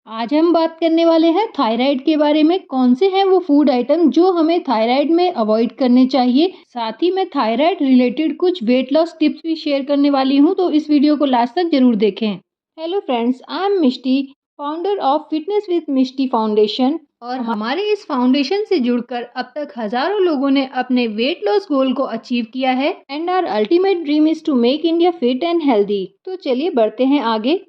आज हम बात करने वाले हैं थायराइड के बारे में। कौन से हैं वो फूड आइटम जो हमें थायराइड में अवॉइड करने चाहिए। साथ ही मैं थायराइड रिलेटेड कुछ वेट लॉस टिप्स भी शेयर करने वाली हूँ, तो इस वीडियो को लास्ट तक जरूर देखें। Hello friends, I am Mishti, founder of fitness with Mishti foundation. और हमारे इस फाउंडेशन से जुड़कर अब तक हजारों लोगों ने अपने वेट लॉस गोल को अचीव किया है and our ultimate dream is to make India fit and healthy. तो चलिए बढ़ते हैं आगे।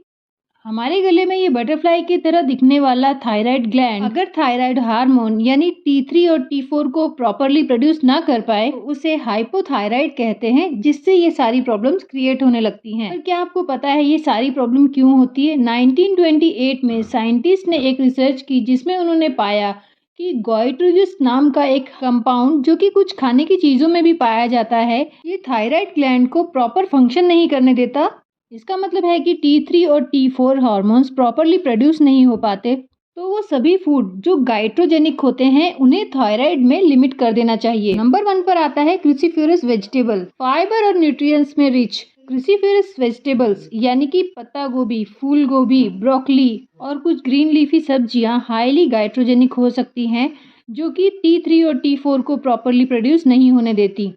हमारे गले में ये बटरफ्लाई की तरह दिखने वाला थायराइड ग्लैंड अगर थायराइड हार्मोन यानी T3 और T4 को प्रॉपरली प्रोड्यूस ना कर पाए तो उसे हाइपोथायराइड कहते हैं, जिससे ये सारी प्रॉब्लम्स क्रिएट होने लगती हैं। पर क्या आपको पता है ये सारी प्रॉब्लम क्यों होती है? 1928 में साइंटिस्ट ने एक रिसर्च की जिसमें उन्होंने पाया कि गोइट्रोजिस नाम का एक कंपाउंड जो कि कुछ खाने की चीजों में भी पाया जाता है, ये थायराइड ग्लैंड को प्रॉपर फंक्शन नहीं करने देता। इसका मतलब है कि T3 और T4 हार्मोन्स प्रॉपरली प्रोड्यूस नहीं हो पाते, तो वो सभी फूड जो गाइट्रोजेनिक होते हैं उन्हें थायराइड में लिमिट कर देना चाहिए। नंबर 1 पर आता है क्रूसीफेरस वेजिटेबल। फाइबर और न्यूट्रिएंट्स में रिच क्रूसीफेरस वेजिटेबल्स यानी कि पत्ता गोभी, फूल गोभी, ब्रोकली और कुछ ग्रीन लीफी सब्जियां हाईली गाइट्रोजेनिक हो सकती हैं, जो कि T3 और T4 को प्रॉपरली प्रोड्यूस नहीं होने देती।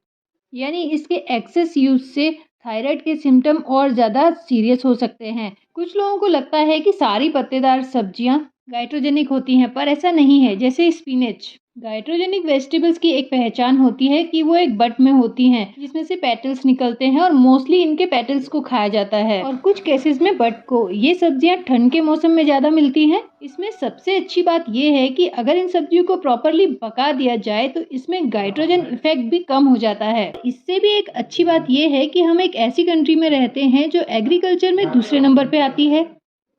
यानी इसके एक्सेस यूज से थायराइड के सिम्टम और ज़्यादा सीरियस हो सकते हैं। कुछ लोगों को लगता है कि सारी पत्तेदार सब्जियां गाइट्रोजेनिक होती हैं, पर ऐसा नहीं है। जैसे स्पिनच, गाइट्रोजेनिक वेजिटेबल्स की एक पहचान होती है कि वो एक बट में होती हैं जिसमें से पेटल्स निकलते हैं और मोस्टली इनके पेटल्स को खाया जाता है और कुछ केसेस में बट को। ये सब्जियां ठंड के मौसम में ज्यादा मिलती हैं। इसमें सबसे अच्छी बात ये है कि अगर इन सब्जियों को प्रॉपरली पका दिया जाए तो इसमें गाइट्रोजन इफेक्ट भी कम हो जाता है। इससे भी एक अच्छी बात ये है कि हम एक ऐसी कंट्री में रहते हैं जो एग्रीकल्चर में दूसरे नंबर पे आती है।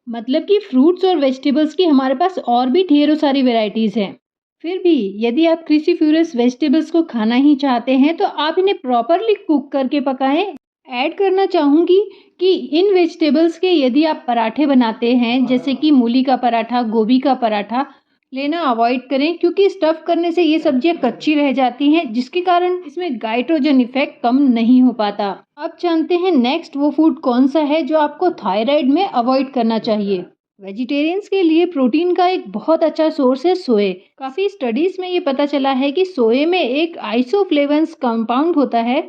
मतलब कि फ्रूट्स और वेजिटेबल्स की हमारे पास और भी ढेरों सारी वेराइटीज हैं। फिर भी यदि आप क्रूसीफेरस वेजिटेबल्स को खाना ही चाहते हैं तो आप इन्हें प्रॉपरली कुक करके पकाएं। ऐड करना चाहूँगी कि इन वेजिटेबल्स के यदि आप पराठे बनाते हैं, जैसे कि मूली का पराठा, गोभी का पराठा, लेना अवॉइड करें क्योंकि स्टफ करने से ये सब्जियां कच्ची रह जाती हैं, जिसके कारण इसमें गाइट्रोजन इफेक्ट कम नहीं हो पाता। अब जानते हैं नेक्स्ट वो फूड कौन सा है जो आपको थायराइड में अवॉइड करना चाहिए। वेजिटेरियंस के लिए प्रोटीन का एक बहुत अच्छा सोर्स है सोए। काफ़ी स्टडीज में ये पता चला है कि सोए में एक आइसोफ्लेवन्स कंपाउंड होता है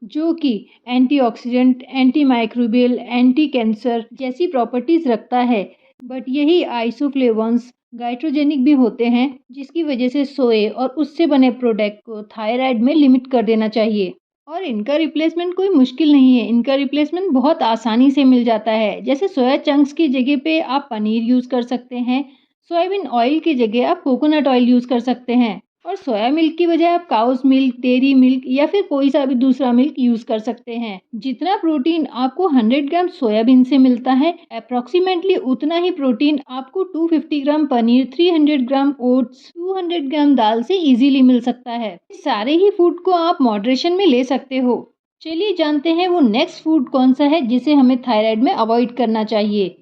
जो कि antioxidant, anti microbial, anti cancer जैसी प्रॉपर्टीज रखता है। बट यही आइसोफ्लेवन्स गाइट्रोजेनिक भी होते हैं, जिसकी वजह से सोए और उससे बने प्रोडक्ट को थायराइड में लिमिट कर देना चाहिए। और इनका रिप्लेसमेंट कोई मुश्किल नहीं है, इनका रिप्लेसमेंट बहुत आसानी से मिल जाता है। जैसे सोया चंक्स की जगह पे आप पनीर यूज़ कर सकते हैं, सोयाबीन ऑयल की जगह आप कोकोनट ऑयल यूज़ कर सकते हैं और सोया मिल्क की बजाय आप काउस मिल्क, डेयरी मिल्क या फिर कोई सा भी दूसरा मिल्क यूज़ कर सकते हैं। जितना प्रोटीन आपको 100 ग्राम सोयाबीन से मिलता है, अप्रोक्सीमेटली उतना ही प्रोटीन आपको 250 ग्राम पनीर, 300 ग्राम ओट्स, 200 ग्राम दाल से इजीली मिल सकता है। सारे ही फूड को आप मॉडरेशन में ले सकते हो। चलिए जानते हैं वो नेक्स्ट फूड कौन सा है जिसे हमें थायराइड में अवॉइड करना चाहिए,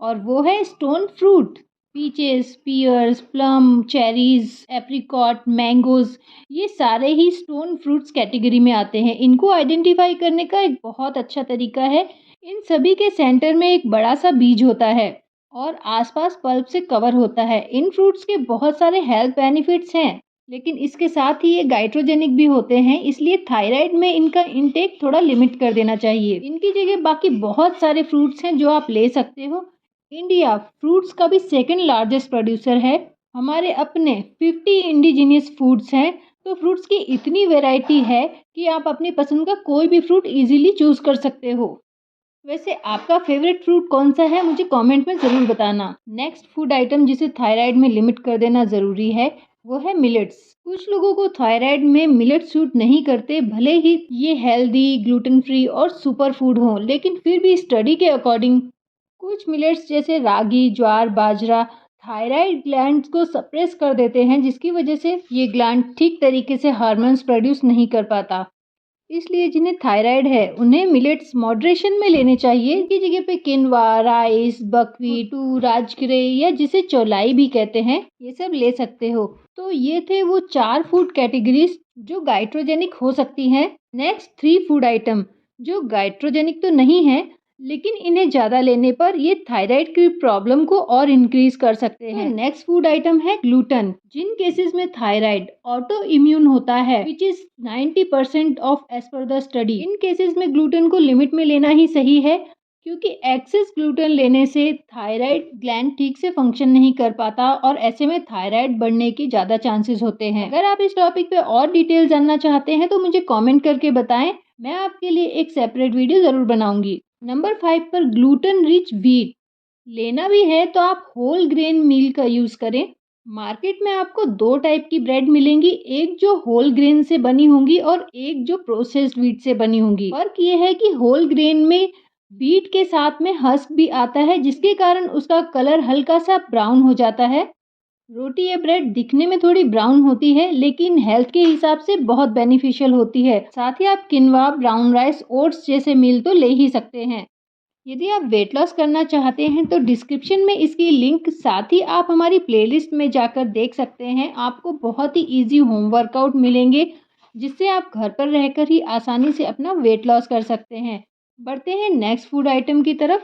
और वो है stone fruit. Peaches, pears, plum, cherries, apricot, mangoes, ये सारे ही स्टोन फ्रूट्स कैटेगरी में आते हैं। इनको आइडेंटिफाई करने का एक बहुत अच्छा तरीका है, इन सभी के सेंटर में एक बड़ा सा बीज होता है और आसपास पल्प से कवर होता है। इन फ्रूट्स के बहुत सारे हेल्थ बेनिफिट्स हैं, लेकिन इसके साथ ही ये गाइट्रोजेनिक भी होते हैं, इसलिए थायराइड में इनका इंटेक थोड़ा लिमिट कर देना चाहिए। इनकी जगह बाकी बहुत सारे फ्रूट्स हैं जो आप ले सकते हो। इंडिया फ्रूट्स का भी सेकंड लार्जेस्ट प्रोड्यूसर है। हमारे अपने 50 इंडिजिनियस फूड्स हैं, तो फ्रूट्स की इतनी वैरायटी है कि आप अपनी पसंद का कोई भी फ्रूट इजीली चूज कर सकते हो। वैसे आपका फेवरेट फ्रूट कौन सा है, मुझे कमेंट में ज़रूर बताना। नेक्स्ट फूड आइटम जिसे थायराइड में लिमिट कर देना ज़रूरी है वो है मिलेट्स। कुछ लोगों को थायराइड में मिलेट सूट नहीं करते, भले ही ये हेल्दी, ग्लूटेन फ्री और सुपर फूड हो, लेकिन फिर भी स्टडी के अकॉर्डिंग कुछ मिलेट्स जैसे रागी, ज्वार, बाजरा थायराइड ग्लैंड्स को सप्रेस कर देते हैं, जिसकी वजह से ये ग्लैंड ठीक तरीके से हार्मोन्स प्रोड्यूस नहीं कर पाता। इसलिए जिन्हें थायराइड है उन्हें मिलेट्स मॉडरेशन में लेने चाहिए। इनकी जगह पे किनवा, राइस, बकव्हीट, राजगिरे या जिसे चौलाई भी कहते हैं, ये सब ले सकते हो। तो ये थे वो 4 फूड कैटेगरीज जो गाइट्रोजेनिक हो सकती हैं। नेक्स्ट 3 फूड आइटम जो गाइट्रोजेनिक तो नहीं है लेकिन इन्हें ज़्यादा लेने पर ये थायराइड की प्रॉब्लम को और इंक्रीज कर सकते हैं। नेक्स्ट फूड आइटम है ग्लूटेन। जिन केसेस में थायराइड ऑटो इम्यून होता है which is 90% of as per the study, इन केसेस में ग्लूटेन को लिमिट में लेना ही सही है, क्योंकि एक्सेस ग्लूटेन लेने से थायराइड ग्लैंड ठीक से फंक्शन नहीं कर पाता और ऐसे में थायराइड बढ़ने की ज़्यादा चांसेस होते हैं। अगर आप इस टॉपिक पे और डिटेल जानना चाहते हैं तो मुझे कमेंट करके बताएं, मैं आपके लिए एक सेपरेट वीडियो ज़रूर बनाऊंगी। नंबर 5 पर ग्लूटेन रिच व्हीट। लेना भी है तो आप होल ग्रेन मील का यूज़ करें। मार्केट में आपको दो टाइप की ब्रेड मिलेंगी, एक जो होल ग्रेन से बनी होंगी और एक जो प्रोसेस्ड व्हीट से बनी होंगी। फर्क ये है कि होल ग्रेन में व्हीट के साथ में हस्क भी आता है, जिसके कारण उसका कलर हल्का सा ब्राउन हो जाता है। रोटी या ब्रेड दिखने में थोड़ी ब्राउन होती है, लेकिन हेल्थ के हिसाब से बहुत बेनिफिशियल होती है। साथ ही आप किनवा, ब्राउन राइस, ओट्स जैसे मील तो ले ही सकते हैं। यदि आप वेट लॉस करना चाहते हैं तो डिस्क्रिप्शन में इसकी लिंक, साथ ही आप हमारी प्लेलिस्ट में जाकर देख सकते हैं। आपको बहुत ही इजी होम वर्कआउट मिलेंगे, जिससे आप घर पर रहकर ही आसानी से अपना वेट लॉस कर सकते हैं। बढ़ते हैं नेक्स्ट फूड आइटम की तरफ।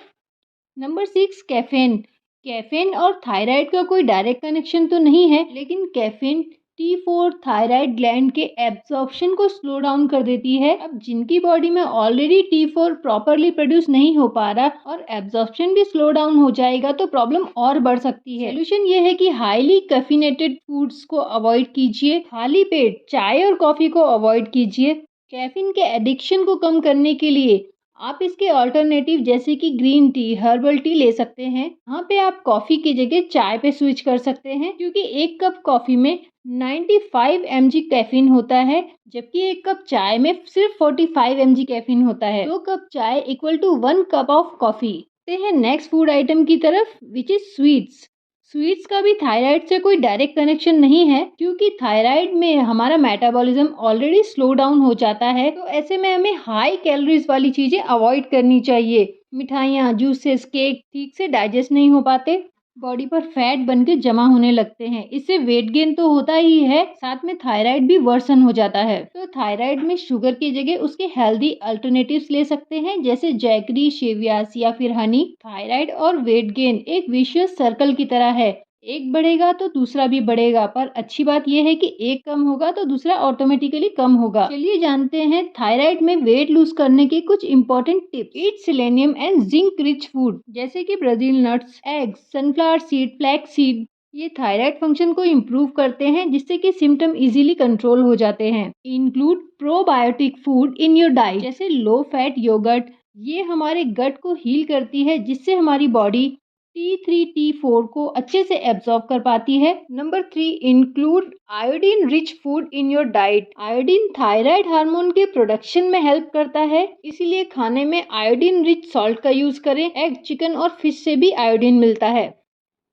Number 6, caffeine. कैफीन और थायराइड का कोई डायरेक्ट कनेक्शन तो नहीं है, लेकिन कैफीन T4 थायराइड ग्लैंड के एब्जॉर्प्शन को स्लो डाउन कर देती है। अब जिनकी बॉडी में ऑलरेडी T4 प्रॉपरली प्रोड्यूस नहीं हो पा रहा और एब्जॉर्प्शन भी स्लो डाउन हो जाएगा तो प्रॉब्लम और बढ़ सकती है। सोल्यूशन ये है कि हाईली कैफिनेटेड फूड्स को अवॉइड कीजिए। खाली पेट चाय और कॉफी को अवॉइड कीजिए। कैफीन के एडिक्शन को कम करने के लिए आप इसके ऑल्टरनेटिव जैसे कि ग्रीन टी, हर्बल टी ले सकते हैं। यहाँ पे आप कॉफ़ी की जगह चाय पे स्विच कर सकते हैं, क्योंकि एक कप कॉफ़ी में 95 mg कैफीन होता है, जबकि एक कप चाय में सिर्फ 45 mg कैफीन होता है। 2 कप चाय equal to 1 cup of coffee. हैं नेक्स्ट फूड आइटम की तरफ, विच इज स्वीट्स। स्वीट्स का भी थायराइड से कोई डायरेक्ट कनेक्शन नहीं है, क्योंकि थायराइड में हमारा मेटाबॉलिज्म ऑलरेडी स्लो डाउन हो जाता है, तो ऐसे में हमें हाई कैलोरीज वाली चीज़ें अवॉइड करनी चाहिए। मिठाइयाँ, जूसेस, केक ठीक से डाइजेस्ट नहीं हो पाते, बॉडी पर फैट बन के जमा होने लगते हैं। इससे वेट गेन तो होता ही है, साथ में थायराइड भी वर्सन हो जाता है। तो थायराइड में शुगर की जगह उसके हेल्दी अल्टरनेटिव्स ले सकते हैं, जैसे जैगरी, शेवियास या फिर हनी। थायराइड और वेट गेन एक विशियस सर्कल की तरह है, एक बढ़ेगा तो दूसरा भी बढ़ेगा, पर अच्छी बात यह है कि एक कम होगा तो दूसरा ऑटोमेटिकली कम होगा। चलिए जानते हैं थायराइड में वेट लूज करने के कुछ important tips. Eat selenium and zinc rich food, जैसे कि Brazil nuts, eggs, sunflower seed, flax seed. ये थायराइड फंक्शन को इम्प्रूव करते हैं, जिससे कि सिम्टम इजीली कंट्रोल हो जाते हैं। Include probiotic food in your diet, जैसे लो फैट योगर्ट। ये हमारे गट को हील करती है, जिससे हमारी बॉडी T3 T4 को अच्छे से एब्जॉर्ब कर पाती है। Number 3, include iodine rich food in your diet. Iodine thyroid hormone के प्रोडक्शन में हेल्प करता है, इसीलिए खाने में आयोडीन रिच सॉल्ट का यूज करें। एग, चिकन और फिश से भी आयोडीन मिलता है।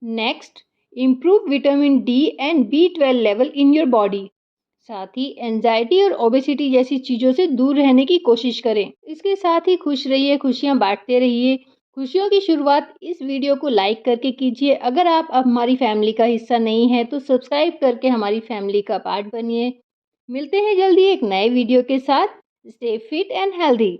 Next, improve vitamin D and B12 level in your body. साथ ही एंजाइटी और ओबेसिटी जैसी चीज़ों से दूर रहने की कोशिश करें। इसके साथ ही खुश रहिए, खुशियाँ बांटते रहिए। खुशियों की शुरुआत इस वीडियो को लाइक करके कीजिए। अगर आप अब हमारी फैमिली का हिस्सा नहीं है तो सब्सक्राइब करके हमारी फैमिली का पार्ट बनिए। मिलते हैं जल्दी एक नए वीडियो के साथ। Stay fit and healthy.